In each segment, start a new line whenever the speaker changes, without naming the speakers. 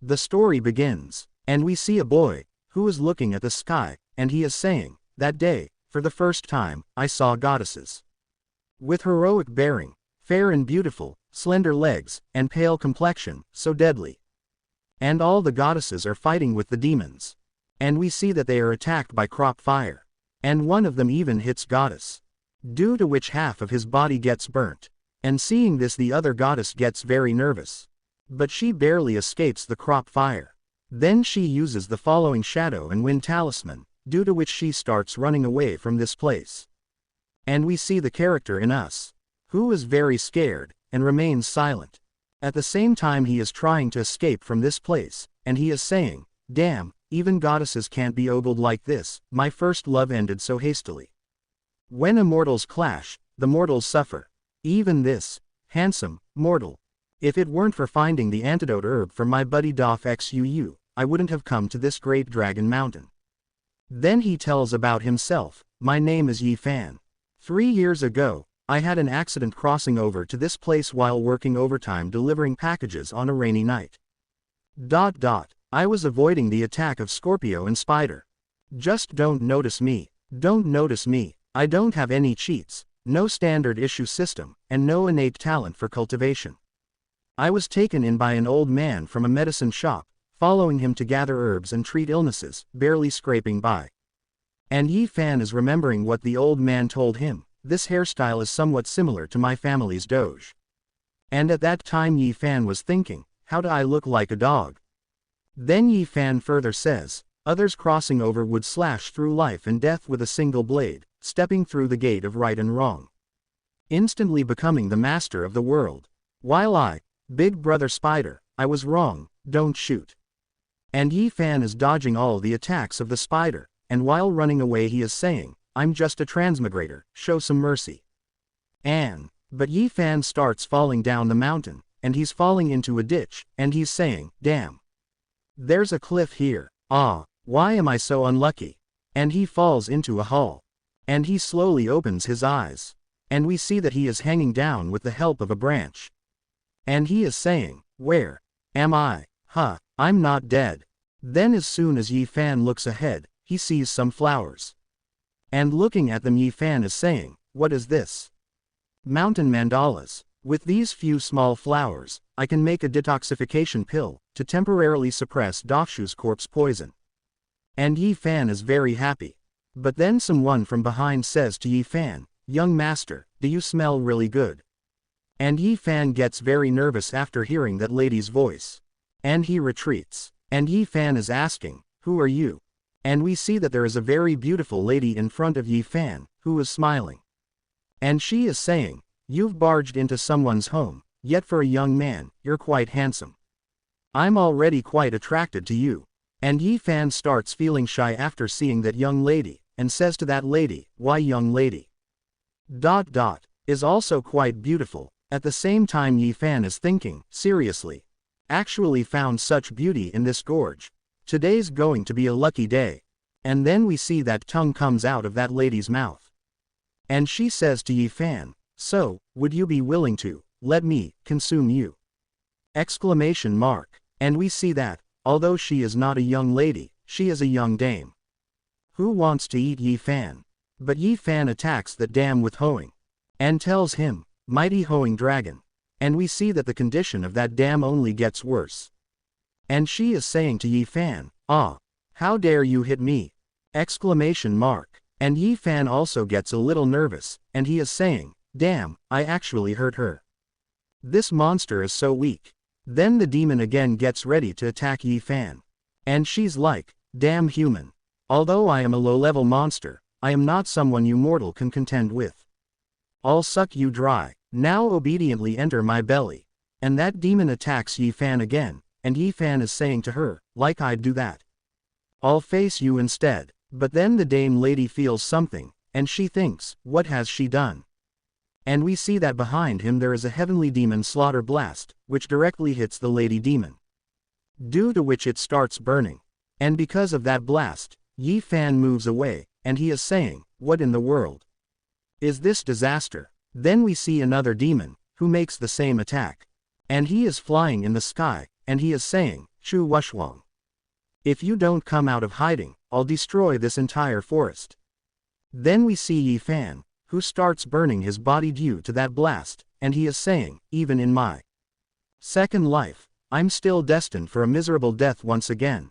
The story begins, and we see a boy, who is looking at the sky, and he is saying, "That day, for the first time, I saw goddesses. With heroic bearing, fair and beautiful, slender legs, and pale complexion, so deadly. And all the goddesses are fighting with the demons. And we see that they are attacked by crop fire. And one of them even hits goddess. Due to which half of his body gets burnt. And seeing this the other goddess gets very nervous. But she barely escapes the crop fire. Then she uses the following shadow and wind talisman, due to which she starts running away from this place. And we see the character in us, who is very scared, and remains silent. At the same time he is trying to escape from this place, and he is saying, "Damn, even goddesses can't be ogled like this, my first love ended so hastily. When immortals clash, the mortals suffer. Even this, handsome, mortal. If it weren't for finding the antidote herb for my buddy Doff Xuu, I wouldn't have come to this great dragon mountain." Then he tells about himself, "My name is Yi Fan. 3 years ago, I had an accident crossing over to this place while working overtime delivering packages on a rainy night. I was avoiding the attack of Scorpio and Spider. Just don't notice me. Don't notice me. I don't have any cheats, no standard issue system, and no innate talent for cultivation. I was taken in by an old man from a medicine shop, following him to gather herbs and treat illnesses, barely scraping by. And Yi Fan is remembering what the old man told him. This hairstyle is somewhat similar to my family's doge. And at that time Yi Fan was thinking, how do I look like a dog?" Then Yi Fan further says, "Others crossing over would slash through life and death with a single blade, stepping through the gate of right and wrong, instantly becoming the master of the world. While I, Big Brother Spider, I was wrong, don't shoot." And Yi Fan is dodging all the attacks of the spider, and while running away he is saying, "I'm just a transmigrator, show some mercy." But Yi Fan starts falling down the mountain, and he's falling into a ditch, and he's saying, "Damn. There's a cliff here, why am I so unlucky?" And he falls into a hole. And he slowly opens his eyes. And we see that he is hanging down with the help of a branch. And he is saying, "Where am I? I'm not dead." Then as soon as Yi Fan looks ahead, he sees some flowers. And looking at them Yi Fan is saying, "What is this?" "Mountain mandalas. With these few small flowers, I can make a detoxification pill, to temporarily suppress Dofshu's corpse poison." And Yi Fan is very happy. But then someone from behind says to Yi Fan, "Young master, do you smell really good?" And Yi Fan gets very nervous after hearing that lady's voice. And he retreats. And Yi Fan is asking, "Who are you?" And we see that there is a very beautiful lady in front of Yi Fan, who is smiling. And she is saying, "You've barged into someone's home, yet for a young man, you're quite handsome. I'm already quite attracted to you." And Yi Fan starts feeling shy after seeing that young lady, and says to that lady, "Why young lady is also quite beautiful." At the same time Yi Fan is thinking, seriously. Actually found such beauty in this gorge. Today's going to be a lucky day. And then we see that tongue comes out of that lady's mouth. And she says to Yi Fan, "So, would you be willing to let me consume you?" Exclamation mark. And we see that, although she is not a young lady, she is a young dame. Who wants to eat Yi Fan? But Yi Fan attacks that dam with hoeing. And tells him, "Mighty hoeing dragon." And we see that the condition of that dam only gets worse. And she is saying to Yi Fan, "How dare you hit me?" Exclamation mark. And Yi Fan also gets a little nervous, and he is saying, "Damn, I actually hurt her. This monster is so weak." Then the demon again gets ready to attack Yi Fan. And she's like, "Damn human. Although I am a low-level monster, I am not someone you mortal can contend with. I'll suck you dry. Now obediently enter my belly." And that demon attacks Yi Fan again, and Yi Fan is saying to her, "Like I'd do that. I'll face you instead." But then the dame lady feels something, and she thinks, what has she done? And we see that behind him there is a heavenly demon slaughter blast, which directly hits the lady demon. Due to which it starts burning. And because of that blast, Yi Fan moves away, and he is saying, "What in the world is this disaster?" Then we see another demon, who makes the same attack. And he is flying in the sky, and he is saying, Chu Wushwang. If you don't come out of hiding, I'll destroy this entire forest. Then we see Yi Fan, who starts burning his body due to that blast, and he is saying, even in my second life, I'm still destined for a miserable death once again.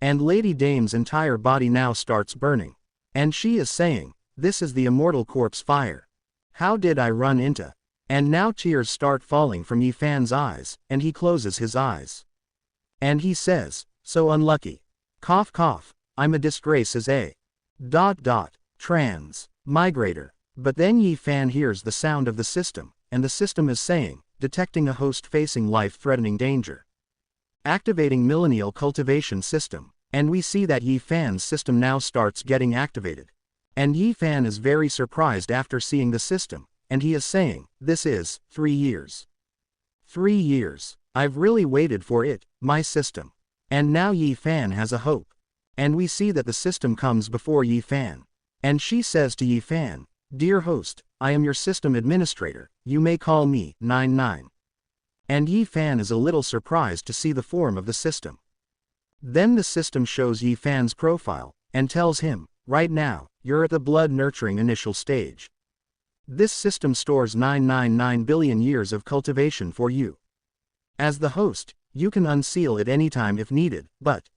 And Lady Dame's entire body now starts burning. And she is saying, this is the immortal corpse fire. How did I run into? And now tears start falling from Yi Fan's eyes, and he closes his eyes. And he says, so unlucky. Cough cough, I'm a disgrace as a Transmigrator. But then Yi Fan hears the sound of the system, and the system is saying, detecting a host facing life-threatening danger. Activating Millennia Of Cultivation system, and we see that Yi Fan's system now starts getting activated. And Yi Fan is very surprised after seeing the system, and he is saying, this is 3 years. 3 years. I've really waited for it, my system. And now Yi Fan has a hope. And we see that the system comes before Yi Fan. And she says to Yi Fan, dear host, I am your system administrator, you may call me 99. And Yi Fan is a little surprised to see the form of the system. Then the system shows Yi Fan's profile, and tells him, right now, you're at the blood nurturing initial stage. This system stores 999 billion years of cultivation for you. As the host, you can unseal it anytime if needed, but...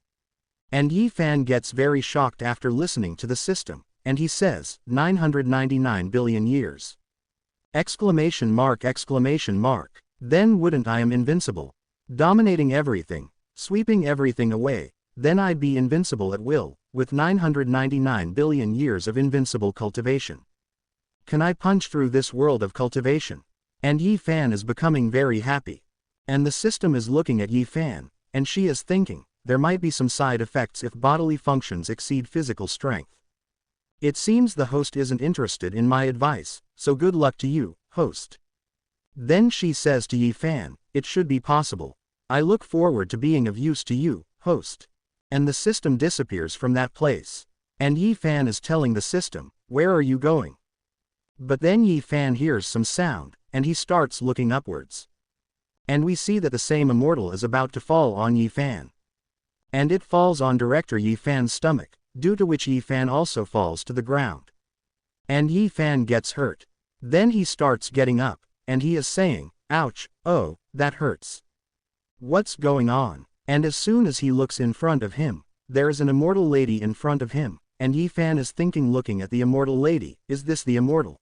And Yi Fan gets very shocked after listening to the system, and he says, 999 billion years. Exclamation mark, exclamation mark. Then wouldn't I am invincible. Dominating everything, sweeping everything away, then I'd be invincible at will, with 999 billion years of invincible cultivation. Can I punch through this world of cultivation? And Yi Fan is becoming very happy. And the system is looking at Yi Fan, and she is thinking, there might be some side effects if bodily functions exceed physical strength. It seems the host isn't interested in my advice, so good luck to you, host. Then she says to Yi Fan, it should be possible. I look forward to being of use to you, host. And the system disappears from that place. And Yi Fan is telling the system, where are you going? But then Yi Fan hears some sound, and he starts looking upwards. And we see that the same immortal is about to fall on Yi Fan. And it falls on Director Yi Fan's stomach, due to which Yi Fan also falls to the ground. And Yi Fan gets hurt. Then he starts getting up, and he is saying, ouch, oh, that hurts. What's going on? And as soon as he looks in front of him, there is an immortal lady in front of him, and Yi Fan is thinking, looking at the immortal lady, is this the immortal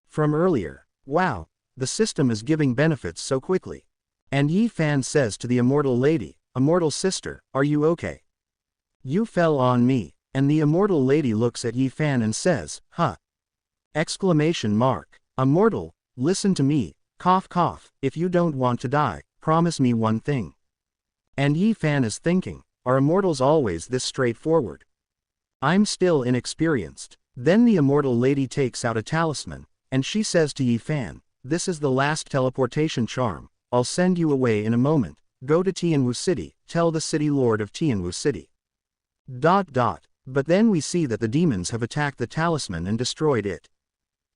from earlier? Wow, the system is giving benefits so quickly. And Yi Fan says to the immortal lady, immortal sister, are you okay? You fell on me. And the immortal lady looks at Yi Fan and says, huh? Exclamation mark. Immortal, listen to me, cough cough, if you don't want to die, promise me one thing. And Yi Fan is thinking, are immortals always this straightforward? I'm still inexperienced. Then the immortal lady takes out a talisman, and she says to Yi Fan, this is the last teleportation charm, I'll send you away in a moment, go to Tianwu City, tell the city lord of Tianwu City. ... But then we see that the demons have attacked the talisman and destroyed it.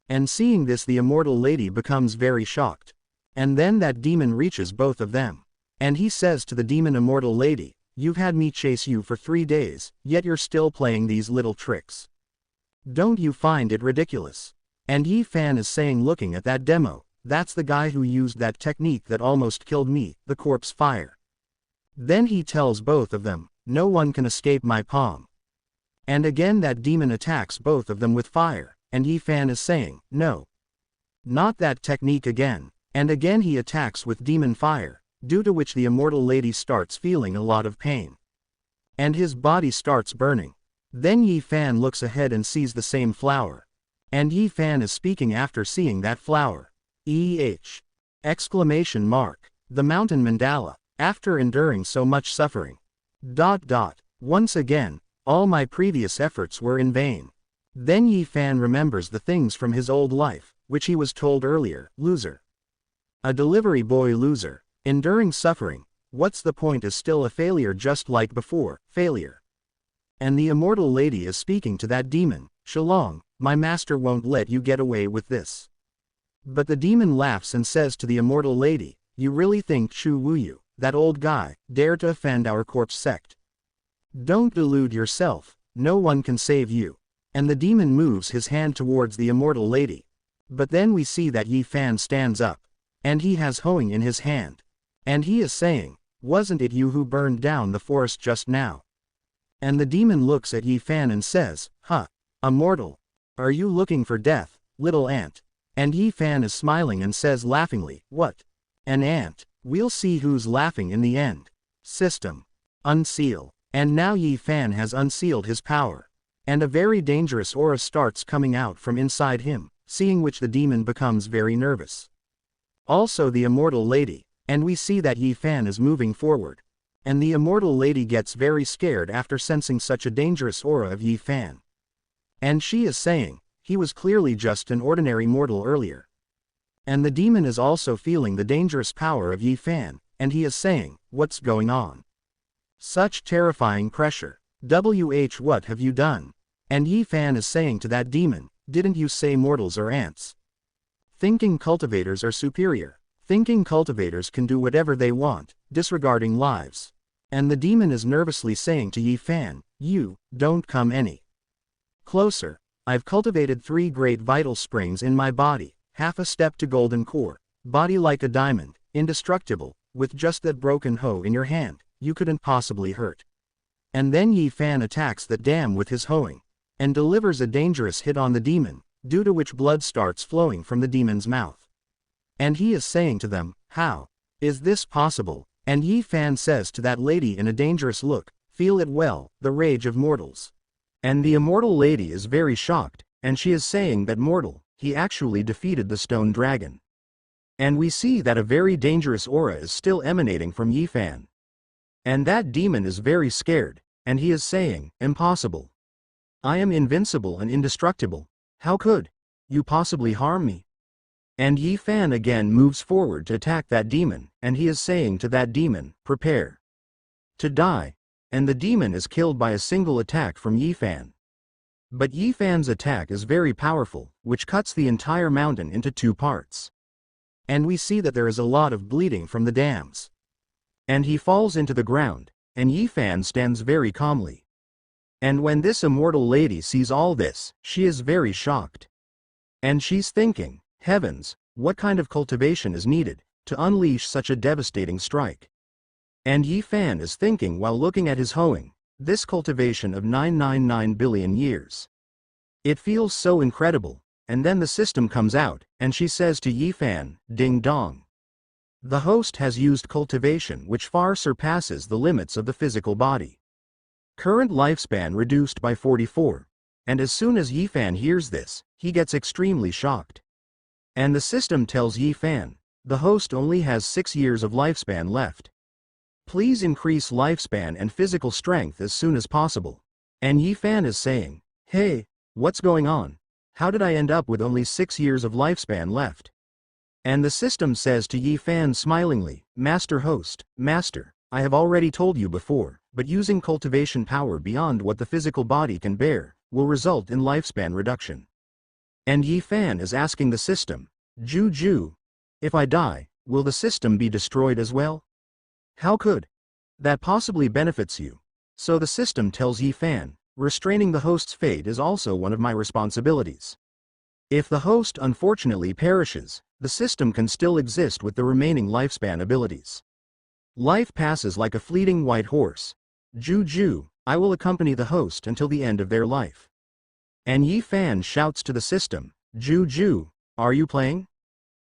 And seeing this, the immortal lady becomes very shocked. And then that demon reaches both of them. And he says to the demon, immortal lady, you've had me chase you for 3 days, yet you're still playing these little tricks. Don't you find it ridiculous? And Yi Fan is saying, looking at that demo, that's the guy who used that technique that almost killed me, the corpse fire. Then he tells both of them, no one can escape my palm. And again that demon attacks both of them with fire, and Yi Fan is saying, no. Not that technique again. And again he attacks with demon fire, due to which the immortal lady starts feeling a lot of pain. And his body starts burning. Then Yi Fan looks ahead and sees the same flower. And Yi Fan is speaking after seeing that flower. Exclamation mark. The mountain mandala, after enduring so much suffering. ... Once again, all my previous efforts were in vain. Then Yi Fan remembers the things from his old life, which he was told earlier, loser. A delivery boy loser. Enduring suffering, what's the point, is still a failure just like before, failure. And the immortal lady is speaking to that demon, Shalong, my master won't let you get away with this. But the demon laughs and says to the immortal lady, you really think Chu Wuyu that old guy, dare to offend our corpse sect. Don't delude yourself, no one can save you. And the demon moves his hand towards the immortal lady. But then we see that Yi Fan stands up. And he has hoeing in his hand. And he is saying, wasn't it you who burned down the forest just now? And the demon looks at Yi Fan and says, huh, immortal. Are you looking for death, little ant? And Yi Fan is smiling and says laughingly, what? An ant, we'll see who's laughing in the end. System. Unseal. And now Yi Fan has unsealed his power. And a very dangerous aura starts coming out from inside him, seeing which the demon becomes very nervous. Also the immortal lady, and we see that Yi Fan is moving forward. And the immortal lady gets very scared after sensing such a dangerous aura of Yi Fan. And she is saying, he was clearly just an ordinary mortal earlier. And the demon is also feeling the dangerous power of Yi Fan, and he is saying, what's going on? Such terrifying pressure. What have you done? And Yi Fan is saying to that demon, didn't you say mortals are ants? Thinking cultivators are superior. Thinking cultivators can do whatever they want, disregarding lives. And the demon is nervously saying to Yi Fan, you, don't come any closer. I've cultivated 3 great vital springs in my body, half a step to golden core, body like a diamond, indestructible, with just that broken hoe in your hand, you couldn't possibly hurt. And then Yi Fan attacks that dam with his hoeing, and delivers a dangerous hit on the demon, due to which blood starts flowing from the demon's mouth. And he is saying to them, how is this possible? And Yi Fan says to that lady in a dangerous look, feel it well, the rage of mortals. And the immortal lady is very shocked, and she is saying that mortal, he actually defeated the stone dragon. And we see that a very dangerous aura is still emanating from Yi Fan. And that demon is very scared, and he is saying, impossible. I am invincible and indestructible, how could you possibly harm me? And Yi Fan again moves forward to attack that demon, and he is saying to that demon, prepare to die. And the demon is killed by a single attack from Yi Fan. But Yi Fan's attack is very powerful, which cuts the entire mountain into 2 parts. And we see that there is a lot of bleeding from the dams. And he falls into the ground, and Yi Fan stands very calmly. And when this immortal lady sees all this, she is very shocked. And she's thinking, heavens, what kind of cultivation is needed to unleash such a devastating strike? And Yi Fan is thinking while looking at his hoeing, this cultivation of 999 billion years. It feels so incredible, and then the system comes out, and she says to Yi Fan, ding dong. The host has used cultivation which far surpasses the limits of the physical body. Current lifespan reduced by 44. And as soon as Yi Fan hears this, he gets extremely shocked. And the system tells Yi Fan, the host only has 6 years of lifespan left. Please increase lifespan and physical strength as soon as possible. And Yi Fan is saying, hey, what's going on? How did I end up with only 6 years of lifespan left? And the system says to Yi Fan smilingly, Master Host, Master, I have already told you before, but using cultivation power beyond what the physical body can bear, will result in lifespan reduction. And Yi Fan is asking the system, Ju, if I die, will the system be destroyed as well? How could that possibly benefits you? So the system tells Yi Fan, restraining the host's fate is also one of my responsibilities. If the host unfortunately perishes, the system can still exist with the remaining lifespan abilities. Life passes like a fleeting white horse. Ju, I will accompany the host until the end of their life. And Yi Fan shouts to the system, Ju, are you playing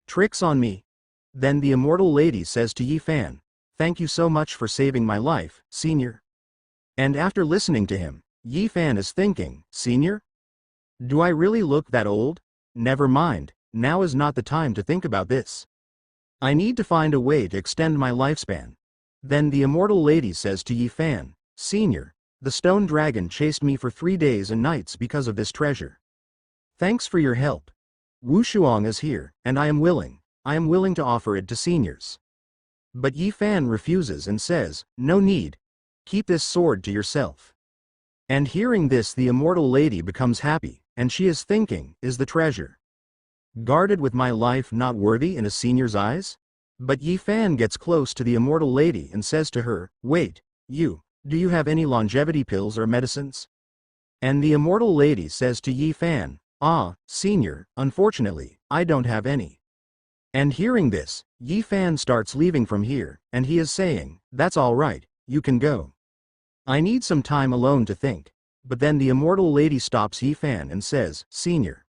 tricks on me? Then the immortal lady says to Yi Fan, thank you so much for saving my life, senior. And after listening to him, Yi Fan is thinking, senior? Do I really look that old? Never mind, now is not the time to think about this. I need to find a way to extend my lifespan. Then the immortal lady says to Yi Fan, senior, the stone dragon chased me for 3 days and nights because of this treasure. Thanks for your help. Wu Shuang is here, and I am willing to offer it to seniors. But Yi Fan refuses and says, no need. Keep this sword to yourself. And hearing this, the immortal lady becomes happy, and she is thinking, is the treasure guarded with my life not worthy in a senior's eyes? But Yi Fan gets close to the immortal lady and says to her, "Wait, do you have any longevity pills or medicines?" And the immortal lady says to Yi Fan, "Ah, senior, unfortunately, I don't have any." And hearing this, Yi Fan starts leaving from here, and he is saying, "That's all right, you can go. I need some time alone to think." But then the immortal lady stops Yi Fan and says, "Senior,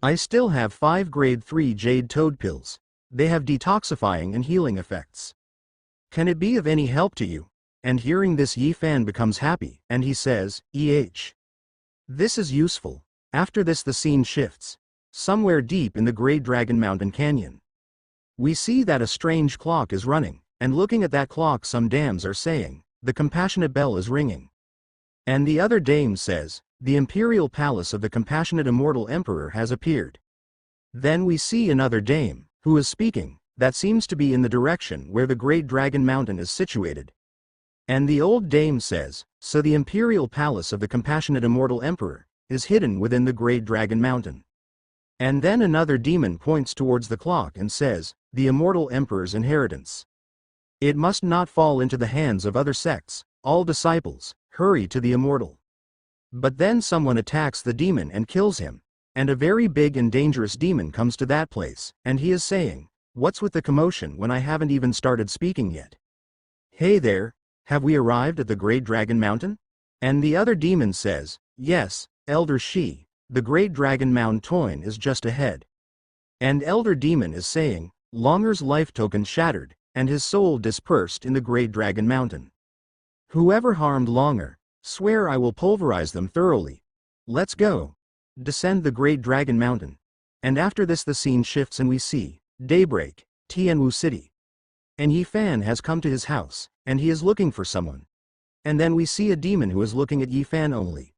I still have 5 grade 3 jade toad pills. They have detoxifying and healing effects. Can it be of any help to you?" And hearing this, Yi Fan becomes happy, and he says, This is useful." After this, the scene shifts. Somewhere deep in the Great Dragon Mountain Canyon, we see that a strange clock is running, and looking at that clock, some dames are saying, "The compassionate bell is ringing." And the other dame says, "The imperial palace of the compassionate immortal emperor has appeared." Then we see another dame, who is speaking, that seems to be in the direction where the Great Dragon Mountain is situated. And the old dame says, "So the imperial palace of the compassionate immortal emperor is hidden within the Great Dragon Mountain." And then another demon points towards the clock and says, "The immortal emperor's inheritance. It must not fall into the hands of other sects. All disciples, hurry to the immortal." But then someone attacks the demon and kills him, and a very big and dangerous demon comes to that place, and he is saying, "What's with the commotion when I haven't even started speaking yet? Hey there, have we arrived at the Great Dragon Mountain?" And the other demon says, "Yes, Elder Shi, the Great Dragon Mountain is just ahead." And Elder Demon is saying, "Longer's life token shattered, and his soul dispersed in the Great Dragon Mountain. Whoever harmed Longer, swear I will pulverize them thoroughly. Let's go. Descend the Great Dragon Mountain." And after this, the scene shifts and we see daybreak, Tianwu City. And Yi Fan has come to his house, and he is looking for someone. And then we see a demon who is looking at Yi Fan only.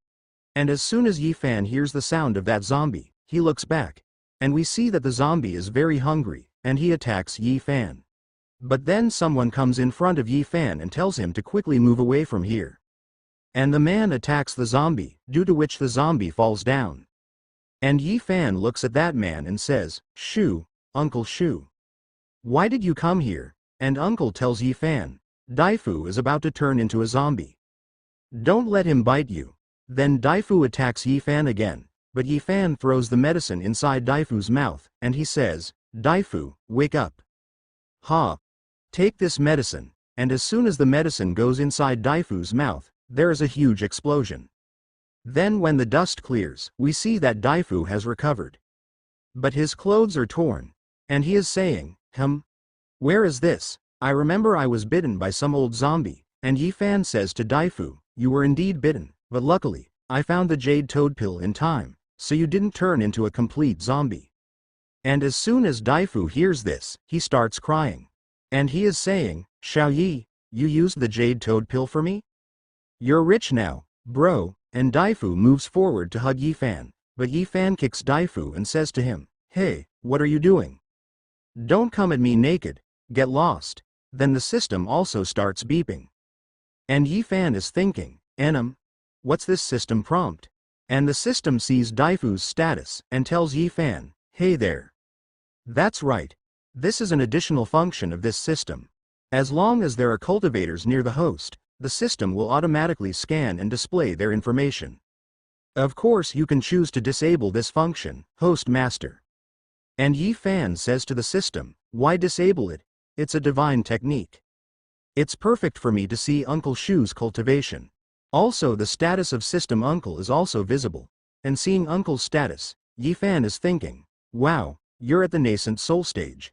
And as soon as Yi Fan hears the sound of that zombie, he looks back, and we see that the zombie is very hungry, and he attacks Yi Fan. But then someone comes in front of Yi Fan and tells him to quickly move away from here. And the man attacks the zombie, due to which the zombie falls down. And Yi Fan looks at that man and says, "Shu, Uncle Shu, why did you come here?" And Uncle tells Yi Fan, "Daifu is about to turn into a zombie. Don't let him bite you." Then Daifu attacks Yi Fan again, but Yi Fan throws the medicine inside Daifu's mouth, and he says, "Daifu, wake up. Ha! Take this medicine." And as soon as the medicine goes inside Daifu's mouth, there is a huge explosion. Then when the dust clears, we see that Daifu has recovered. But his clothes are torn, and he is saying, Where is this? I remember I was bitten by some old zombie." And Yi Fan says to Daifu, "You were indeed bitten, but luckily, I found the jade toad pill in time, so you didn't turn into a complete zombie." And as soon as Daifu hears this, he starts crying. And he is saying, "Xiao Yi, you used the jade toad pill for me? You're rich now, bro." And Daifu moves forward to hug Yi Fan, but Yi Fan kicks Daifu and says to him, "Hey, what are you doing? Don't come at me naked, get lost." Then the system also starts beeping. And Yi Fan is thinking, what's this system prompt?" And the system sees Daifu's status, and tells Yi Fan, "Hey there. That's right. This is an additional function of this system. As long as there are cultivators near the host, the system will automatically scan and display their information. Of course you can choose to disable this function, host master." And Yi Fan says to the system, "Why disable it? It's a divine technique. It's perfect for me to see Uncle Shu's cultivation. Also the status of system uncle is also visible." And seeing uncle's status, Yi Fan is thinking, "Wow, you're at the nascent soul stage.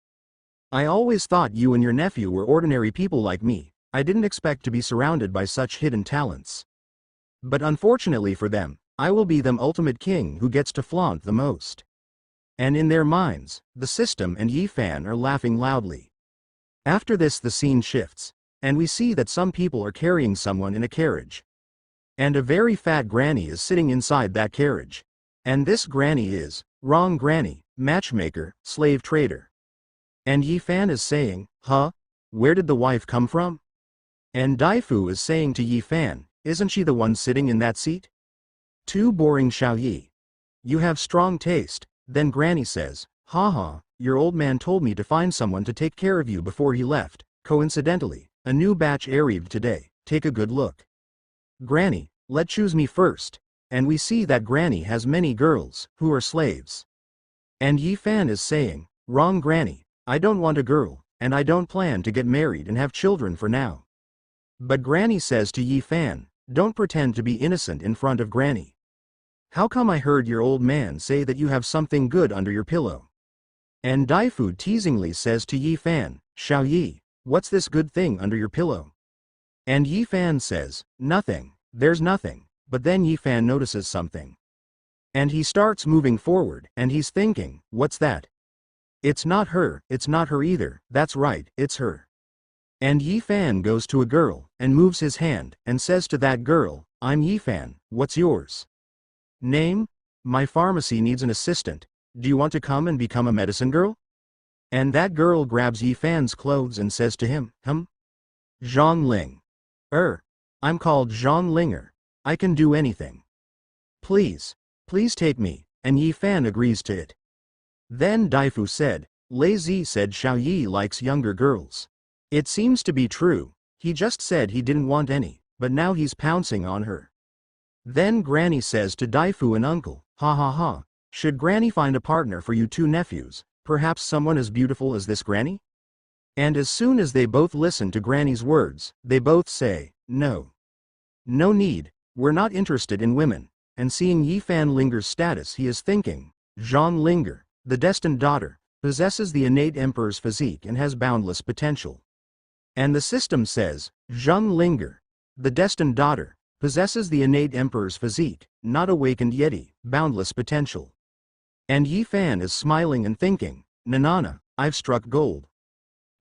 I always thought you and your nephew were ordinary people like me. I didn't expect to be surrounded by such hidden talents. But unfortunately for them, I will be the ultimate king who gets to flaunt the most." And in their minds, the system and Yi Fan are laughing loudly. After this, the scene shifts, and we see that some people are carrying someone in a carriage. And a very fat granny is sitting inside that carriage. And this granny is, wrong granny, matchmaker, slave trader. And Yi Fan is saying, where did the wife come from? And Daifu is saying to Yi Fan, "Isn't she the one sitting in that seat? Too boring, Xiao Yi. You have strong taste." Then Granny says, your old man told me to find someone to take care of you before he left. Coincidentally, a new batch arrived today, take a good look. Granny, let choose me first. And we see that Granny has many girls, who are slaves. And Yi Fan is saying, wrong Granny, I don't want a girl, and I don't plan to get married and have children for now. But Granny says to Yi Fan, don't pretend to be innocent in front of Granny. How come I heard your old man say that you have something good under your pillow? And Daifu teasingly says to Yi Fan, Xiao Yi, what's this good thing under your pillow? And Yi Fan says, nothing, there's nothing, but then Yi Fan notices something. And he starts moving forward, and he's thinking, what's that? It's not her either, that's right, it's her. And Yi Fan goes to a girl, and moves his hand, and says to that girl, I'm Yi Fan, what's yours? Name? My pharmacy needs an assistant, do you want to come and become a medicine girl? And that girl grabs Yi Fan's clothes and says to him, Zhang Ling. I'm called Zhang Linger, I can do anything. Please take me, and Yi Fan agrees to it. Then Daifu said, Lei Zi said Xiao Yi likes younger girls. It seems to be true, he just said he didn't want any, but now he's pouncing on her. Then Granny says to Daifu and Uncle, ha ha ha, should Granny find a partner for you two nephews, perhaps someone as beautiful as this Granny? And as soon as they both listen to Granny's words, they both say, no. No need, we're not interested in women. And seeing Yi Fan Linger's status, he is thinking, Zhang Linger, the destined daughter, possesses the innate emperor's physique and has boundless potential. And the system says, Zhang Linger, the destined daughter, possesses the innate emperor's physique, not awakened yeti, boundless potential. And Yi Fan is smiling and thinking, Nanana, I've struck gold.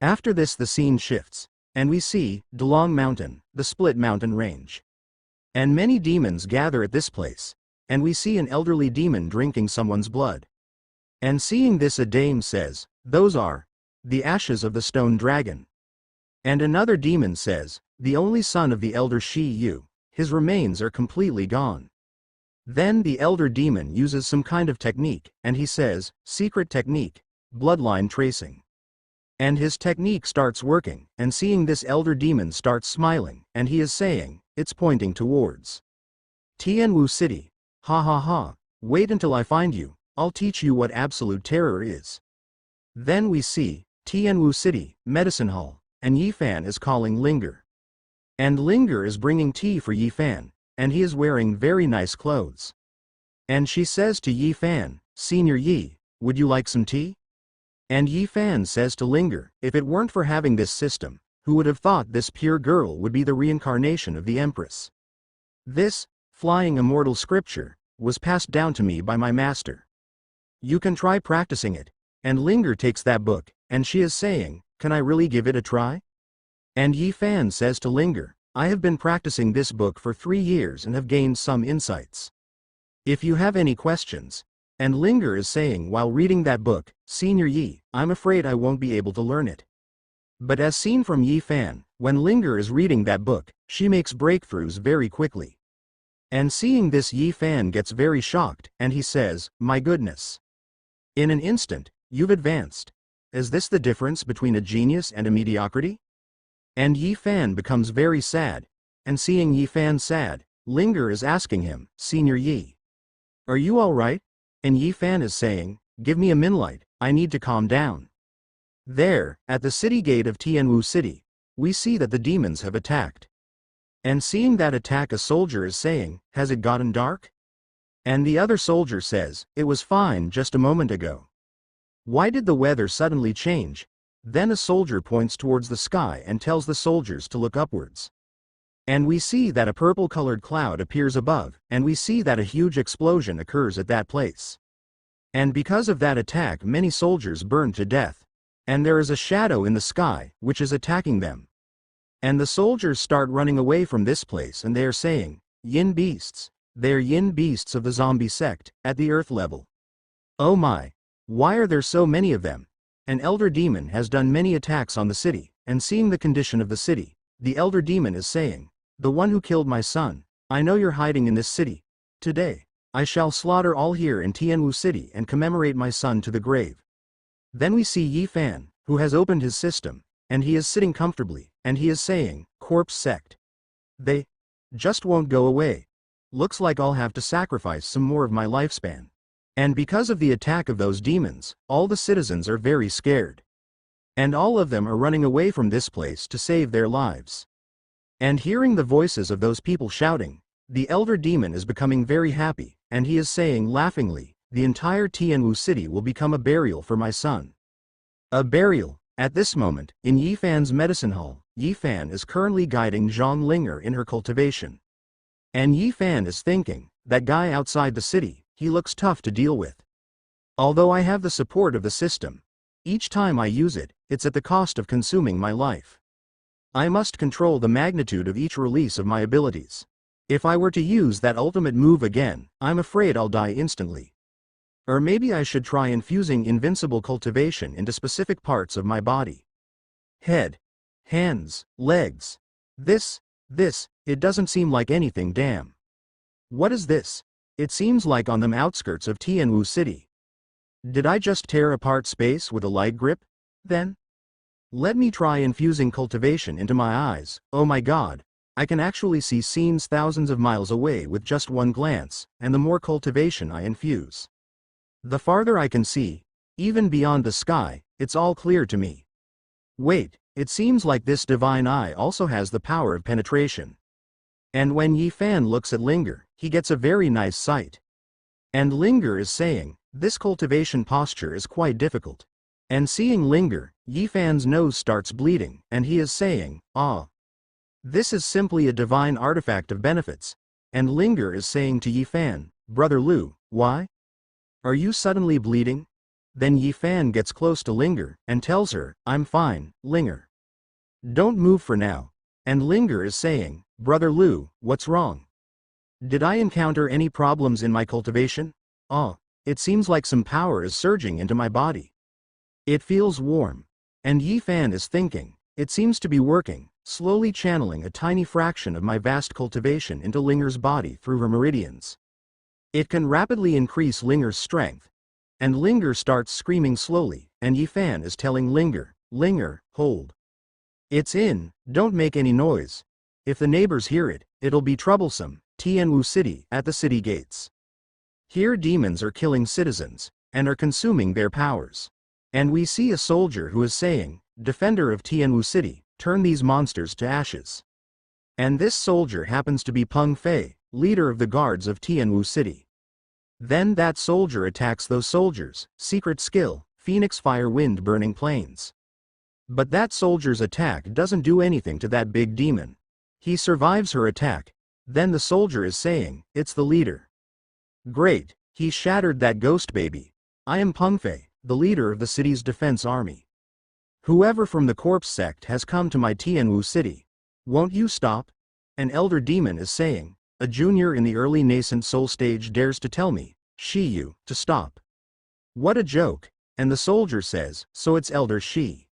After this the scene shifts, and we see, Dalong Mountain, the split mountain range. And many demons gather at this place, and we see an elderly demon drinking someone's blood. And seeing this a dame says, those are the ashes of the stone dragon. And another demon says, the only son of the elder Shi Yu, his remains are completely gone. Then the elder demon uses some kind of technique, and he says, secret technique, bloodline tracing. And his technique starts working, and seeing this elder demon starts smiling, and he is saying, it's pointing towards Tianwu City. Ha ha ha, wait until I find you, I'll teach you what absolute terror is. Then we see, Tianwu City, Medicine Hall, and Yi Fan is calling Linger. And Linger is bringing tea for Yi Fan, and he is wearing very nice clothes. And she says to Yi Fan, Senior Yi, would you like some tea? And Yi Fan says to Linger, if it weren't for having this system, who would have thought this pure girl would be the reincarnation of the Empress? This, flying immortal scripture, was passed down to me by my master. You can try practicing it. And Linger takes that book, and she is saying, can I really give it a try? And Yi Fan says to Linger, I have been practicing this book for 3 years and have gained some insights. If you have any questions. And Linger is saying while reading that book, Senior Yi, I'm afraid I won't be able to learn it. But as seen from Yi Fan, when Linger is reading that book, she makes breakthroughs very quickly. And seeing this Yi Fan gets very shocked, and he says, my goodness. In an instant, you've advanced. Is this the difference between a genius and a mediocrity? And Yi Fan becomes very sad. And seeing Yi Fan sad, Linger is asking him, Senior Yi, are you alright? And Yi Fan is saying, give me a minlight, I need to calm down. There, at the city gate of Tianwu City, we see that the demons have attacked. And seeing that attack, a soldier is saying, has it gotten dark? And the other soldier says, it was fine just a moment ago. Why did the weather suddenly change? Then a soldier points towards the sky and tells the soldiers to look upwards. And we see that a purple-colored cloud appears above, and we see that a huge explosion occurs at that place. And because of that attack, many soldiers burn to death. And there is a shadow in the sky, which is attacking them. And the soldiers start running away from this place, and they are saying, Yin beasts. They are Yin beasts of the zombie sect, at the earth level. Oh my! Why are there so many of them? An elder demon has done many attacks on the city, and seeing the condition of the city, the elder demon is saying, the one who killed my son, I know you're hiding in this city. Today, I shall slaughter all here in Tianwu City and commemorate my son to the grave. Then we see Yi Fan, who has opened his system, and he is sitting comfortably, and he is saying, corpse sect. They just won't go away. Looks like I'll have to sacrifice some more of my lifespan. And because of the attack of those demons, all the citizens are very scared. And all of them are running away from this place to save their lives. And hearing the voices of those people shouting, the elder demon is becoming very happy, and he is saying laughingly, the entire Tianwu City will become a burial for my son. A burial. At this moment, in Yi Fan's medicine hall, Yi Fan is currently guiding Zhang Linger in her cultivation. And Yi Fan is thinking, that guy outside the city, he looks tough to deal with. Although I have the support of the system, each time I use it, it's at the cost of consuming my life. I must control the magnitude of each release of my abilities. If I were to use that ultimate move again, I'm afraid I'll die instantly. Or maybe I should try infusing invincible cultivation into specific parts of my body. Head, hands, legs. This, it doesn't seem like anything. Damn. What is this? It seems like on the outskirts of Tianwu City. Did I just tear apart space with a light grip? Then? Let me try infusing cultivation into my eyes. Oh my god. I can actually see scenes thousands of miles away with just one glance, and the more cultivation I infuse, the farther I can see, even beyond the sky, it's all clear to me. Wait, it seems like this divine eye also has the power of penetration. And when Yi Fan looks at Linger, he gets a very nice sight. And Linger is saying, this cultivation posture is quite difficult. And seeing Linger, Yi Fan's nose starts bleeding, and he is saying, ah. This is simply a divine artifact of benefits. And Linger is saying to Yi Fan, Brother Lu, why? Are you suddenly bleeding? Then Yi Fan gets close to Linger, and tells her, I'm fine, Linger. Don't move for now. And Linger is saying, Brother Lu, what's wrong? Did I encounter any problems in my cultivation? Ah, it seems like some power is surging into my body. It feels warm. And Yi Fan is thinking, it seems to be working, slowly channeling a tiny fraction of my vast cultivation into Linger's body through her meridians. It can rapidly increase Linger's strength. And Linger starts screaming slowly, and Yi Fan is telling Linger, Linger, hold. It's in, don't make any noise. If the neighbors hear it, it'll be troublesome. Tianwu City, at the city gates. Here demons are killing citizens, and are consuming their powers. And we see a soldier who is saying, Defender of Tianwu City, turn these monsters to ashes. And this soldier happens to be Peng Fei, leader of the guards of Tianwu City. Then that soldier attacks those soldiers, secret skill, Phoenix Fire Wind Burning Plains. But that soldier's attack doesn't do anything to that big demon. He survives her attack. Then the soldier is saying, it's the leader. Great, he shattered that ghost baby. I am Peng Fei, the leader of the city's defense army. Whoever from the corpse sect has come to my Tianwu City. Won't you stop? An elder demon is saying, a junior in the early nascent soul stage dares to tell me, Shiyu, to stop. What a joke. And the soldier says, so it's Elder Shi.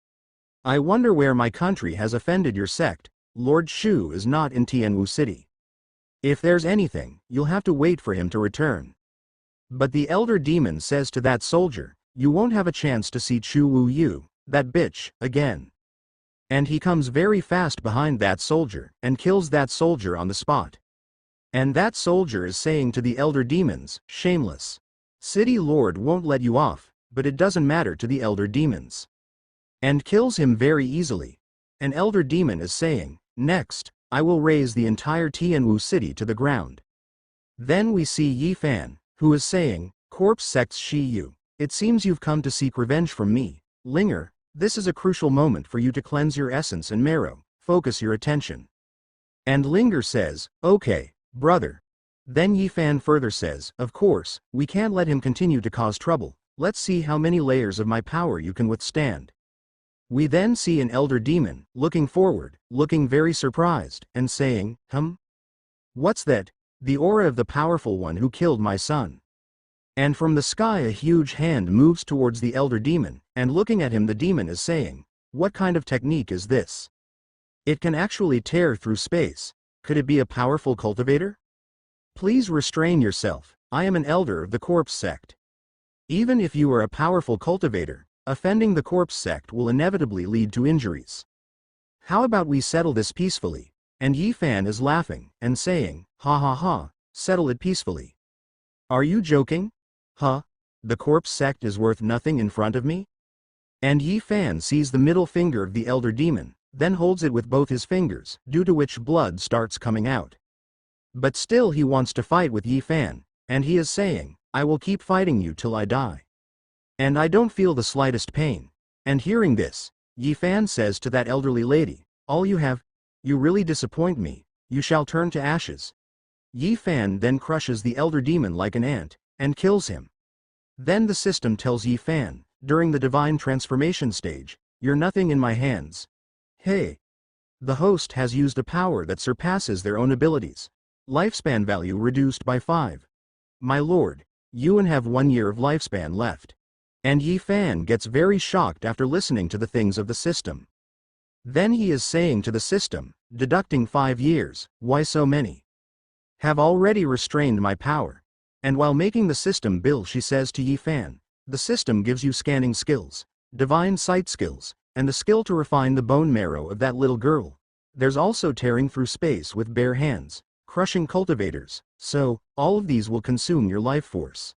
I wonder where my country has offended your sect. Lord Shu is not in Tianwu City. If there's anything, you'll have to wait for him to return. But the elder demon says to that soldier, you won't have a chance to see Chu Wu Yu, that bitch, again. And he comes very fast behind that soldier, and kills that soldier on the spot. And that soldier is saying to the elder demons, shameless. City Lord won't let you off, but it doesn't matter to the elder demons. And kills him very easily. An elder demon is saying, next, I will raise the entire Tianwu City to the ground. Then we see Yi Fan, who is saying, corpse sect's Shi Yu, it seems you've come to seek revenge from me. Linger, this is a crucial moment for you to cleanse your essence and marrow, focus your attention. And Linger says, okay, brother. Then Yi Fan further says, of course, we can't let him continue to cause trouble, let's see how many layers of my power you can withstand. We then see an elder demon, looking forward, looking very surprised, and saying, What's that? The aura of the powerful one who killed my son. And from the sky a huge hand moves towards the elder demon, and looking at him the demon is saying, what kind of technique is this? It can actually tear through space. Could it be a powerful cultivator? Please restrain yourself, I am an elder of the corpse sect. Even if you are a powerful cultivator, Offending the corpse sect will inevitably lead to injuries. How about we settle this peacefully? And Yi Fan is laughing, and saying, ha ha ha, settle it peacefully. Are you joking? Huh? The corpse sect is worth nothing in front of me? And Yi Fan sees the middle finger of the elder demon, then holds it with both his fingers, due to which blood starts coming out. But still he wants to fight with Yi Fan, and he is saying, I will keep fighting you till I die. And I don't feel the slightest pain. And hearing this, Yi Fan says to that elderly lady, all you have, you really disappoint me, you shall turn to ashes. Yi Fan then crushes the elder demon like an ant, and kills him. Then the system tells Yi Fan, during the divine transformation stage, you're nothing in my hands. Hey! The host has used a power that surpasses their own abilities. Lifespan value reduced by 5. My lord, you have 1 year of lifespan left. And Yi Fan gets very shocked after listening to the things of the system. Then he is saying to the system, deducting 5 years, why so many? Have already restrained my power. And while making the system bill, she says to Yi Fan, the system gives you scanning skills, divine sight skills, and the skill to refine the bone marrow of that little girl. There's also tearing through space with bare hands, crushing cultivators, so, all of these will consume your life force.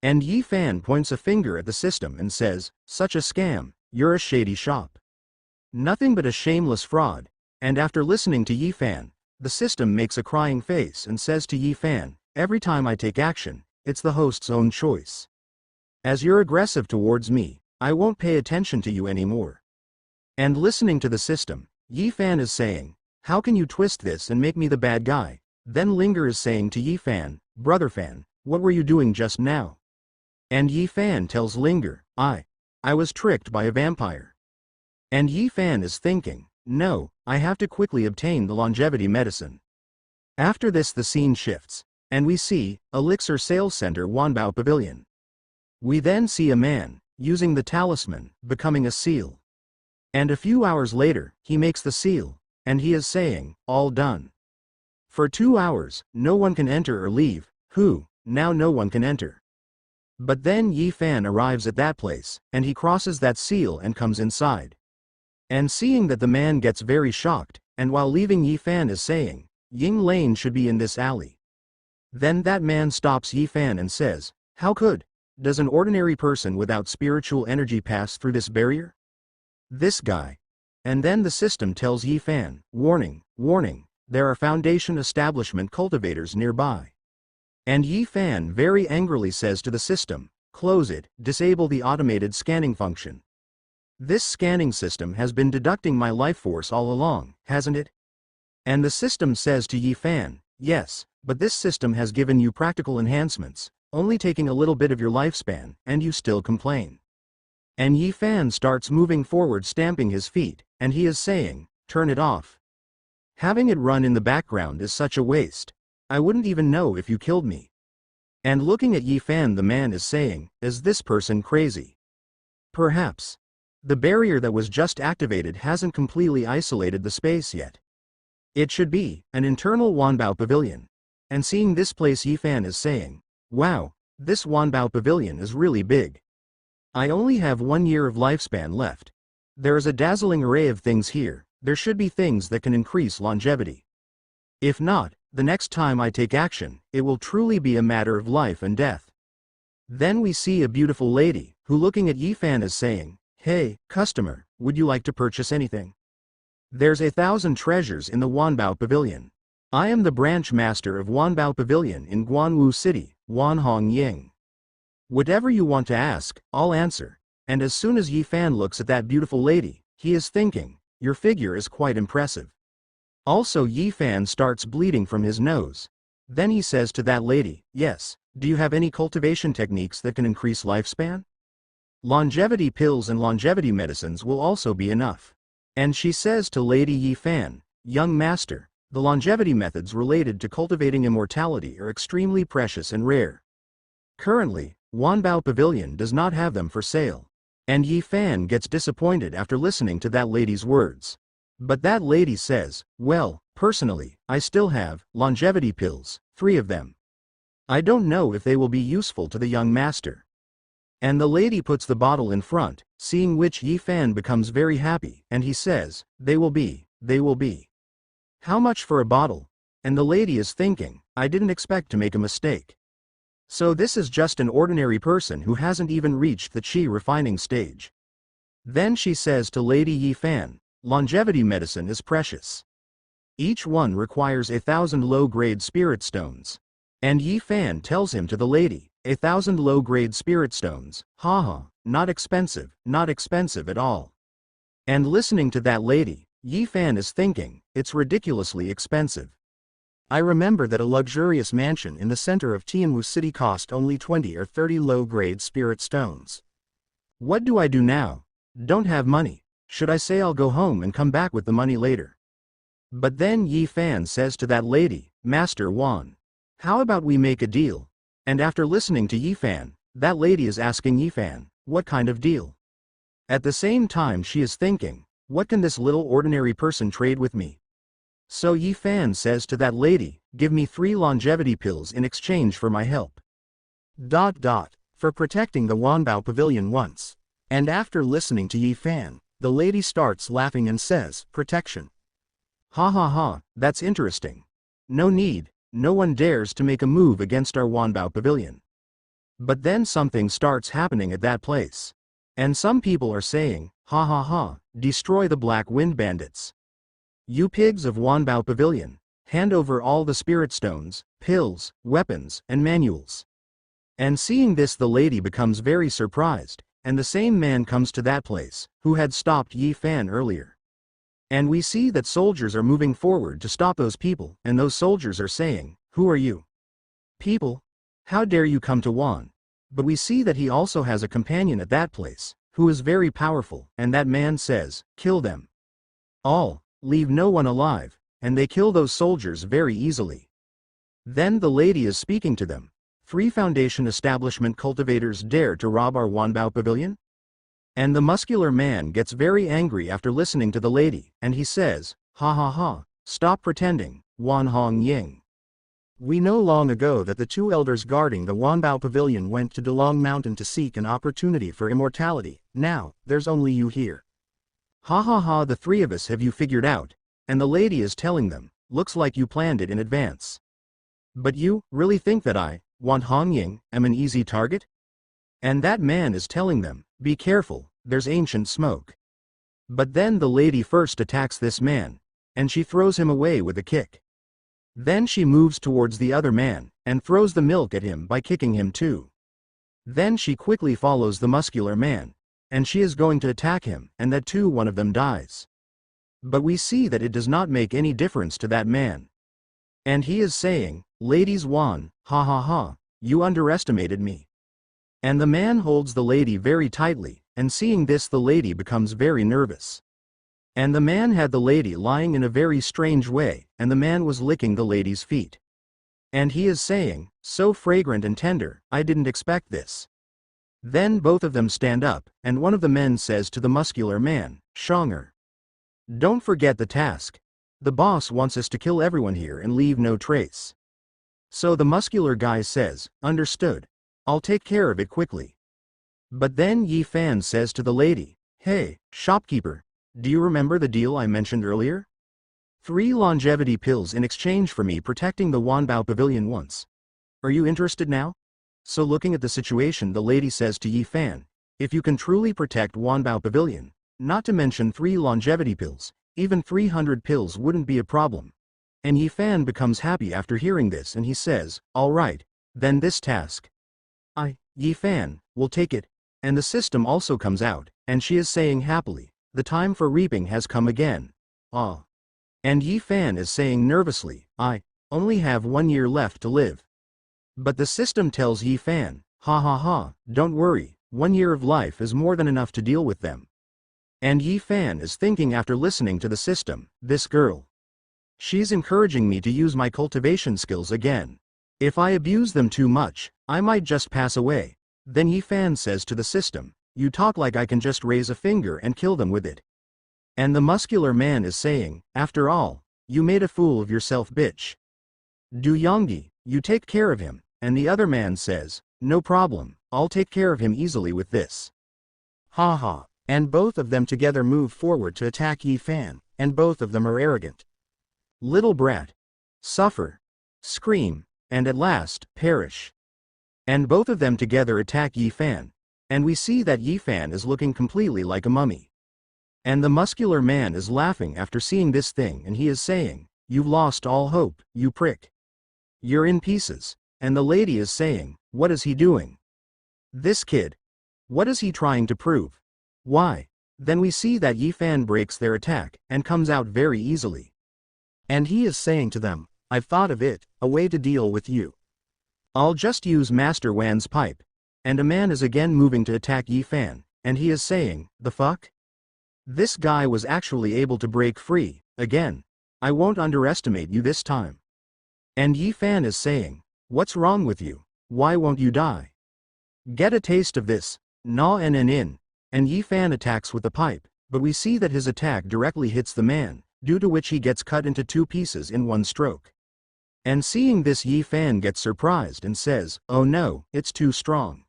And Yi Fan points a finger at the system and says, such a scam, you're a shady shop. Nothing but a shameless fraud. And after listening to Yi Fan, the system makes a crying face and says to Yi Fan, every time I take action, it's the host's own choice. As you're aggressive towards me, I won't pay attention to you anymore. And listening to the system, Yi Fan is saying, how can you twist this and make me the bad guy? Then Linger is saying to Yi Fan, brother Fan, what were you doing just now? And Yi Fan tells Linger, I was tricked by a vampire. And Yi Fan is thinking, no, I have to quickly obtain the longevity medicine. After this the scene shifts, and we see, Elixir Sales Center Wan Pavilion. We then see a man, using the talisman, becoming a seal. And a few hours later, he makes the seal, and he is saying, all done. For 2 hours, no one can enter or leave, now no one can enter. But then Yi Fan arrives at that place, and he crosses that seal and comes inside. And seeing that the man gets very shocked, and while leaving Yi Fan is saying, Ying Lane should be in this alley. Then that man stops Yi Fan and says, how does an ordinary person without spiritual energy pass through this barrier? This guy. And then the system tells Yi Fan, warning, warning, there are Foundation establishment cultivators nearby. And Yi Fan very angrily says to the system, close it, disable the automated scanning function. This scanning system has been deducting my life force all along, hasn't it? And the system says to Yi Fan, yes, but this system has given you practical enhancements, only taking a little bit of your lifespan, and you still complain. And Yi Fan starts moving forward, stamping his feet, and he is saying, turn it off. Having it run in the background is such a waste. I wouldn't even know if you killed me. And looking at Yi Fan, the man is saying, is this person crazy? Perhaps. The barrier that was just activated hasn't completely isolated the space yet. It should be an internal Wanbao Pavilion. And seeing this place, Yi Fan is saying, wow, this Wanbao Pavilion is really big. I only have 1 year of lifespan left. There is a dazzling array of things here, there should be things that can increase longevity. If not, the next time I take action, it will truly be a matter of life and death. Then we see a beautiful lady, who looking at Yi Fan is saying, hey, customer, would you like to purchase anything? There's 1,000 treasures in the Wanbao Pavilion. I am the branch master of Wanbao Pavilion in Tianwu City, Wanhong Ying. Whatever you want to ask, I'll answer. And as soon as Yi Fan looks at that beautiful lady, he is thinking, your figure is quite impressive. Also Yi Fan starts bleeding from his nose. Then he says to that lady, yes, do you have any cultivation techniques that can increase lifespan? Longevity pills and longevity medicines will also be enough. And she says to Lady Yi Fan, young master, the longevity methods related to cultivating immortality are extremely precious and rare. Currently, Wanbao Pavilion does not have them for sale. And Yi Fan gets disappointed after listening to that lady's words. But that lady says, well, personally, I still have longevity pills, 3 of them. I don't know if they will be useful to the young master. And the lady puts the bottle in front, seeing which Yi Fan becomes very happy, and he says, they will be. How much for a bottle? And the lady is thinking, I didn't expect to make a mistake. So this is just an ordinary person who hasn't even reached the qi refining stage. Then she says to Lady Yi Fan, longevity medicine is precious. Each one requires 1,000 low-grade spirit stones. And Yi Fan tells him to the lady, 1,000 low-grade spirit stones, haha, not expensive at all. And listening to that lady, Yi Fan is thinking, it's ridiculously expensive. I remember that a luxurious mansion in the center of Tianwu City cost only 20 or 30 low-grade spirit stones. What do I do now? Don't have money. Should I say I'll go home and come back with the money later? But then Yi Fan says to that lady, Master Wan, how about we make a deal? And after listening to Yi Fan, that lady is asking Yi Fan, what kind of deal? At the same time she is thinking, what can this little ordinary person trade with me? So Yi Fan says to that lady, give me 3 longevity pills in exchange for my help. For protecting the Wan Pavilion once. And after listening to Yi Fan, the lady starts laughing and says, protection. Ha, that's interesting. No need, no one dares to make a move against our Wan Pavilion. But then something starts happening at that place. And some people are saying, ha, destroy the Black Wind Bandits. You pigs of Wan Pavilion, hand over all the spirit stones, pills, weapons, and manuals. And seeing this the lady becomes very surprised, and the same man comes to that place, who had stopped Yi Fan earlier. And we see that soldiers are moving forward to stop those people, and those soldiers are saying, who are you? People? How dare you come to Wan? But we see that he also has a companion at that place, who is very powerful, and that man says, kill them. All, leave no one alive, and they kill those soldiers very easily. Then the lady is speaking to them. 3 Foundation establishment cultivators dare to rob our Wan Pavilion? And the muscular man gets very angry after listening to the lady, and he says, ha, stop pretending, Wan Hong Ying. We know long ago that the 2 elders guarding the Wan Pavilion went to Delong Mountain to seek an opportunity for immortality. Now, there's only you here. Ha, the 3 of us have you figured out, and the lady is telling them, looks like you planned it in advance. But you, really think that I, Wan Hong Ying, am an easy target? And that man is telling them, be careful, there's ancient smoke. But then the lady first attacks this man, and she throws him away with a kick. Then she moves towards the other man, and throws the milk at him by kicking him too. Then she quickly follows the muscular man, and she is going to attack him, and that too one of them dies. But we see that it does not make any difference to that man. And he is saying, ladies Wan, ha, you underestimated me. And the man holds the lady very tightly, and seeing this the lady becomes very nervous. And the man had the lady lying in a very strange way, and the man was licking the lady's feet. And he is saying, so fragrant and tender, I didn't expect this. Then both of them stand up, and one of the men says to the muscular man, Shonger, don't forget the task. The boss wants us to kill everyone here and leave no trace. So the muscular guy says, understood. I'll take care of it quickly. But then Yi Fan says to the lady, hey, shopkeeper, do you remember the deal I mentioned earlier? 3 longevity pills in exchange for me protecting the Wan Pavilion once. Are you interested now? So looking at the situation the lady says to Yi Fan, if you can truly protect Wan Pavilion, not to mention 3 longevity pills, even 300 pills wouldn't be a problem. And Yi Fan becomes happy after hearing this and he says, alright, then this task. Yi Fan, will take it. And the system also comes out, and she is saying happily, the time for reaping has come again. And Yi Fan is saying nervously, I only have 1 year left to live. But the system tells Yi Fan, ha, don't worry, 1 year of life is more than enough to deal with them. And Yi Fan is thinking after listening to the system, this girl. She's encouraging me to use my cultivation skills again. If I abuse them too much, I might just pass away. Then Yi Fan says to the system, you talk like I can just raise a finger and kill them with it. And the muscular man is saying, after all, you made a fool of yourself bitch. Du Yonggi, you take care of him, and the other man says, no problem, I'll take care of him easily with this. Ha ha. And both of them together move forward to attack Yi Fan, and both of them are arrogant. Little brat. Suffer. Scream, and at last, perish. And both of them together attack Yi Fan, and we see that Yi Fan is looking completely like a mummy. And the muscular man is laughing after seeing this thing, and he is saying, "You've lost all hope, you prick. You're in pieces." And the lady is saying, "What is he doing? This kid. What is he trying to prove? Why?" Then we see that Yi Fan breaks their attack, and comes out very easily. And he is saying to them, "I've thought of it, a way to deal with you. I'll just use Master Wan's pipe." And a man is again moving to attack Yi Fan, and he is saying, "The fuck? This guy was actually able to break free, again. I won't underestimate you this time." And Yi Fan is saying, "What's wrong with you? Why won't you die? Get a taste of this, na in." And Yi Fan attacks with the pipe, but we see that his attack directly hits the man, due to which he gets cut into 2 pieces in 1 stroke. And seeing this, Yi Fan gets surprised and says, "Oh no, it's too strong."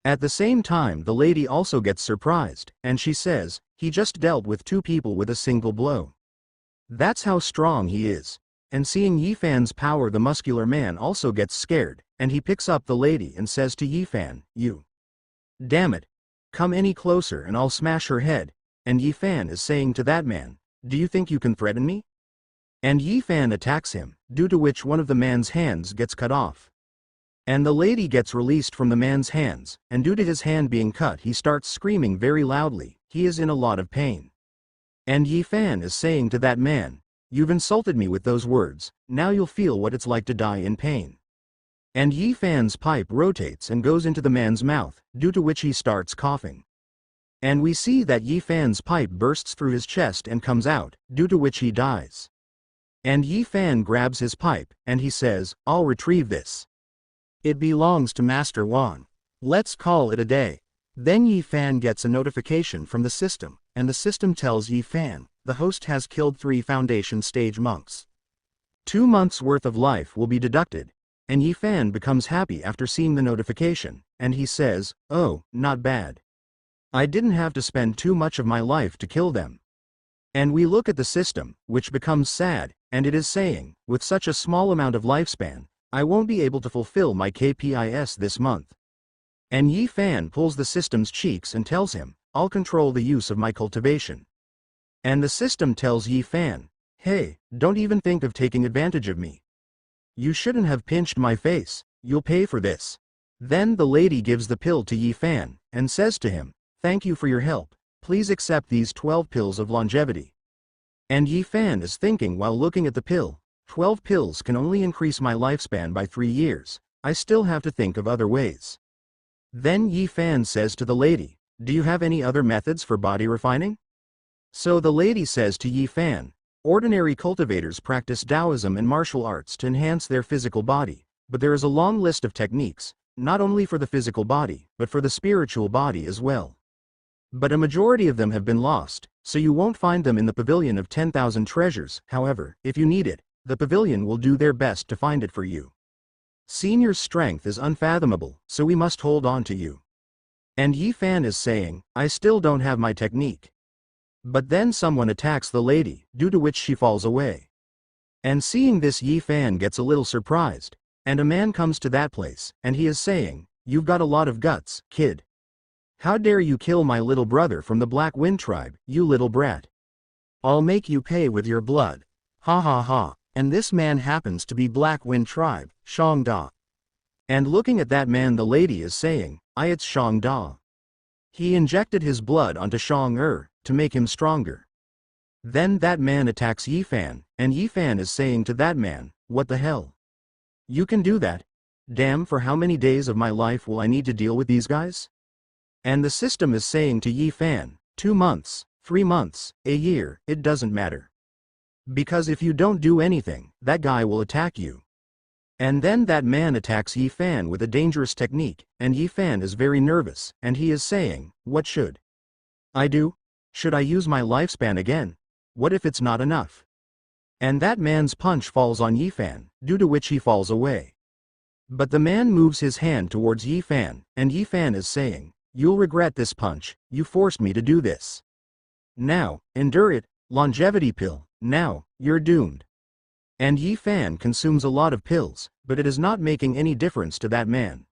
At the same time, the lady also gets surprised, and she says, "He just dealt with 2 people with a single blow. That's how strong he is." And seeing Yi Fan's power, the muscular man also gets scared, and he picks up the lady and says to Yi Fan, "You. Damn it. Come any closer and I'll smash her head." And Yi Fan is saying to that man, "Do you think you can threaten me?" And Yi Fan attacks him, due to which one of the man's hands gets cut off. And the lady gets released from the man's hands, and due to his hand being cut, he starts screaming very loudly. He is in a lot of pain. And Yi Fan is saying to that man, "You've insulted me with those words, now you'll feel what it's like to die in pain." And Yi Fan's pipe rotates and goes into the man's mouth, due to which he starts coughing. And we see that Yi Fan's pipe bursts through his chest and comes out, due to which he dies. And Yi Fan grabs his pipe, and he says, "I'll retrieve this. It belongs to Master Wan. Let's call it a day." Then Yi Fan gets a notification from the system, and the system tells Yi Fan, the host has killed 3 foundation stage monks. 2 months' worth of life will be deducted, and Yi Fan becomes happy after seeing the notification, and he says, "Oh, not bad. I didn't have to spend too much of my life to kill them." And we look at the system, which becomes sad, and it is saying, "With such a small amount of lifespan, I won't be able to fulfill my KPIs this month." And Yi Fan pulls the system's cheeks and tells him, "I'll control the use of my cultivation." And the system tells Yi Fan, "Hey, don't even think of taking advantage of me. You shouldn't have pinched my face, you'll pay for this." Then the lady gives the pill to Yi Fan, and says to him, "Thank you for your help, please accept these 12 pills of longevity." And Yi Fan is thinking while looking at the pill, 12 pills can only increase my lifespan by 3 years, I still have to think of other ways. Then Yi Fan says to the lady, "Do you have any other methods for body refining?" So the lady says to Yi Fan, "Ordinary cultivators practice Taoism and martial arts to enhance their physical body, but there is a long list of techniques, not only for the physical body, but for the spiritual body as well. But a majority of them have been lost, so you won't find them in the pavilion of 10,000 treasures. However, if you need it, the pavilion will do their best to find it for you. Senior's strength is unfathomable, so we must hold on to you." And Yi Fan is saying, "I still don't have my technique." But then someone attacks the lady, due to which she falls away. And seeing this, Yi Fan gets a little surprised, and a man comes to that place, and he is saying, "You've got a lot of guts, kid. How dare you kill my little brother from the Black Wind tribe, you little brat. I'll make you pay with your blood. Ha ha ha." And this man happens to be Black Wind tribe, Shang Da. And looking at that man, the lady is saying, "It's Shang Da. He injected his blood onto Shang to make him stronger." Then that man attacks Yi Fan, and Yi Fan is saying to that man, "What the hell? You can do that? Damn, for how many days of my life will I need to deal with these guys?" And the system is saying to Yi Fan, 2 months, 3 months, a year, it doesn't matter. Because if you don't do anything, that guy will attack you. And then that man attacks Yi Fan with a dangerous technique, and Yi Fan is very nervous, and he is saying, "What should I do? Should I use my lifespan again? What if it's not enough?" And that man's punch falls on Yi Fan, due to which he falls away. But the man moves his hand towards Yi Fan, and Yi Fan is saying, "You'll regret this punch, you forced me to do this. Now, endure it, longevity pill, now, you're doomed." And Yi Fan consumes a lot of pills, but it is not making any difference to that man.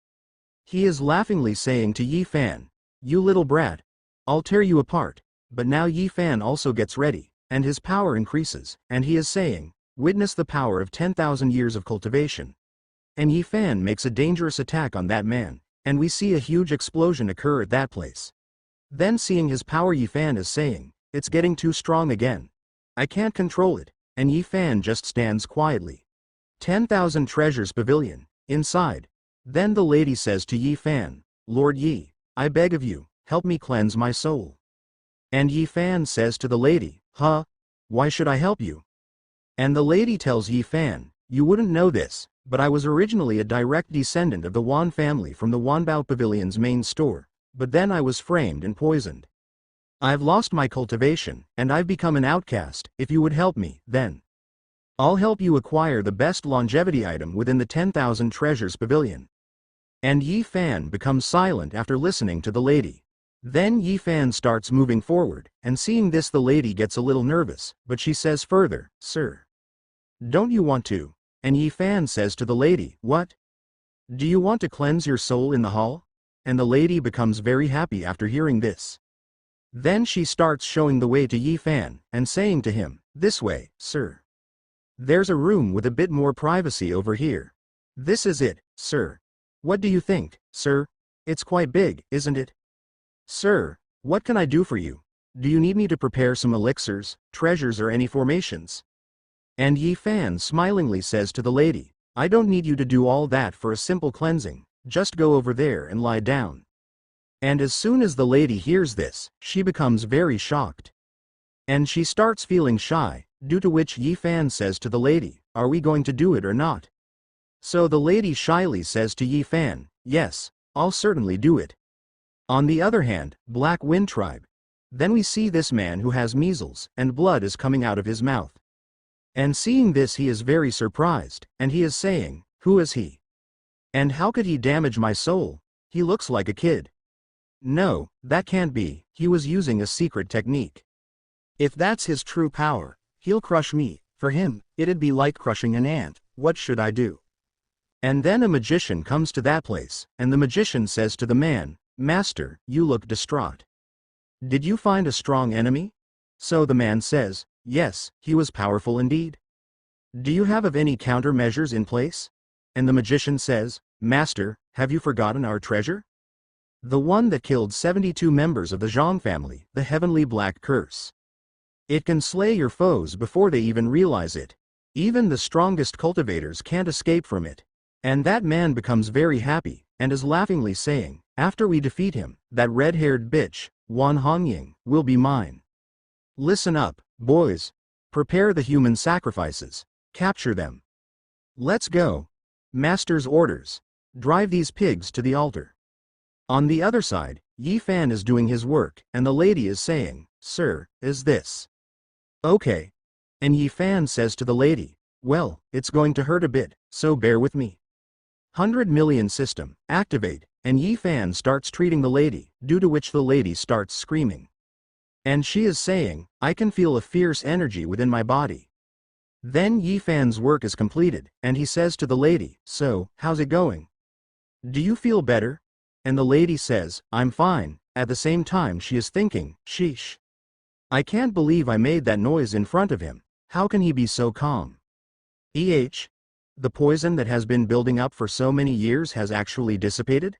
He is laughingly saying to Yi Fan, "You little brat, I'll tear you apart." But now Yi Fan also gets ready, and his power increases, and he is saying, "Witness the power of 10,000 years of cultivation." And Yi Fan makes a dangerous attack on that man, and we see a huge explosion occur at that place. Then seeing his power, Yi Fan is saying, "It's getting too strong again. I can't control it," and Yi Fan just stands quietly. 10,000 Treasures Pavilion, inside. Then the lady says to Yi Fan, "Lord Yi, I beg of you, help me cleanse my soul." And Yi Fan says to the lady, "Huh? Why should I help you?" And the lady tells Yi Fan, "You wouldn't know this, but I was originally a direct descendant of the Wan family from the Wan Pavilion's main store, but then I was framed and poisoned. I've lost my cultivation, and I've become an outcast. If you would help me, then I'll help you acquire the best longevity item within the 10,000 Treasures Pavilion." And Yi Fan becomes silent after listening to the lady. Then Yi Fan starts moving forward, and seeing this the lady gets a little nervous, but she says further, "Sir, don't you want to?" And Yi Fan says to the lady, "What? Do you want to cleanse your soul in the hall?" And the lady becomes very happy after hearing this. Then she starts showing the way to Yi Fan, and saying to him, "This way, sir. There's a room with a bit more privacy over here. This is it, sir. What do you think, sir? It's quite big, isn't it? Sir, what can I do for you? Do you need me to prepare some elixirs, treasures or any formations?" And Yi Fan smilingly says to the lady, "I don't need you to do all that for a simple cleansing, just go over there and lie down." And as soon as the lady hears this, she becomes very shocked. And she starts feeling shy, due to which Yi Fan says to the lady, "Are we going to do it or not?" So the lady shyly says to Yi Fan, "Yes, I'll certainly do it." On the other hand, Black Wind Tribe. Then we see this man who has measles, and blood is coming out of his mouth. And seeing this he is very surprised, and he is saying, "Who is he? And how could he damage my soul? He looks like a kid. No, that can't be, he was using a secret technique. If that's his true power, he'll crush me. For him, it'd be like crushing an ant. What should I do?" And then a magician comes to that place, and the magician says to the man, "Master, you look distraught. Did you find a strong enemy?" So the man says, "Yes, he was powerful indeed. Do you have any countermeasures in place?" And the magician says, "Master, have you forgotten our treasure? The one that killed 72 members of the Zhang family, the heavenly black curse. It can slay your foes before they even realize it. Even the strongest cultivators can't escape from it." And that man becomes very happy, and is laughingly saying, "After we defeat him, that red-haired bitch, Wan Hongying, will be mine. Listen up, boys. Prepare the human sacrifices. Capture them. Let's go. Master's orders. Drive these pigs to the altar." On the other side, Yi Fan is doing his work, and the lady is saying, "Sir, is this okay?" And Yi Fan says to the lady, "Well, it's going to hurt a bit, so bear with me." 100 million system, activate, and Yi Fan starts treating the lady, due to which the lady starts screaming. And she is saying, "I can feel a fierce energy within my body." Then Yi Fan's work is completed, and he says to the lady, "So, how's it going? Do you feel better?" And the lady says, "I'm fine." At the same time she is thinking, "Sheesh. I can't believe I made that noise in front of him. How can he be so calm? The poison that has been building up for so many years has actually dissipated?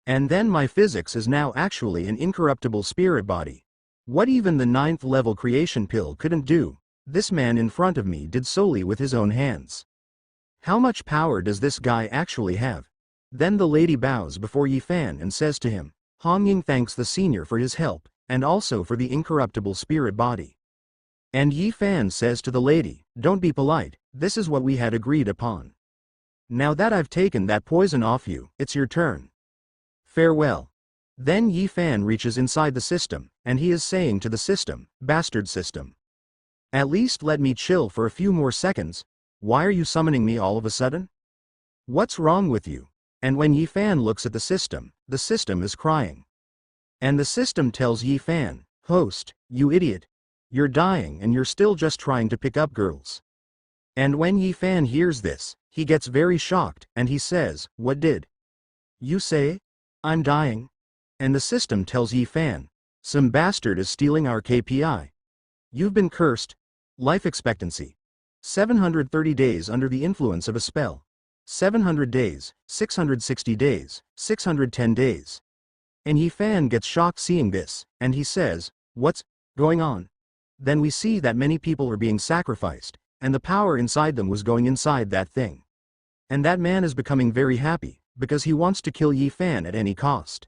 And then my physics is now actually an incorruptible spirit body. What even the 9th level creation pill couldn't do, this man in front of me did solely with his own hands. How much power does this guy actually have?" Then the lady bows before Yi Fan and says to him, "Hongying thanks the senior for his help, and also for the incorruptible spirit body." And Yi Fan says to the lady, "Don't be polite, this is what we had agreed upon. Now that I've taken that poison off you, it's your turn. Farewell." Then Yi Fan reaches inside the system, and he is saying to the system, "Bastard system. At least let me chill for a few more seconds. Why are you summoning me all of a sudden?" What's wrong with you? And when Yi Fan looks at the system is crying. And the system tells Yi Fan, host, you idiot. You're dying and you're still just trying to pick up girls. And when Yi Fan hears this, he gets very shocked, and he says, what did you say? I'm dying? And the system tells Yi Fan, some bastard is stealing our KPI. You've been cursed. Life expectancy. 730 days under the influence of a spell. 700 days, 660 days, 610 days. And Yi Fan gets shocked seeing this, and he says, what's going on? Then we see that many people are being sacrificed, and the power inside them was going inside that thing. And that man is becoming very happy, because he wants to kill Yi Fan at any cost.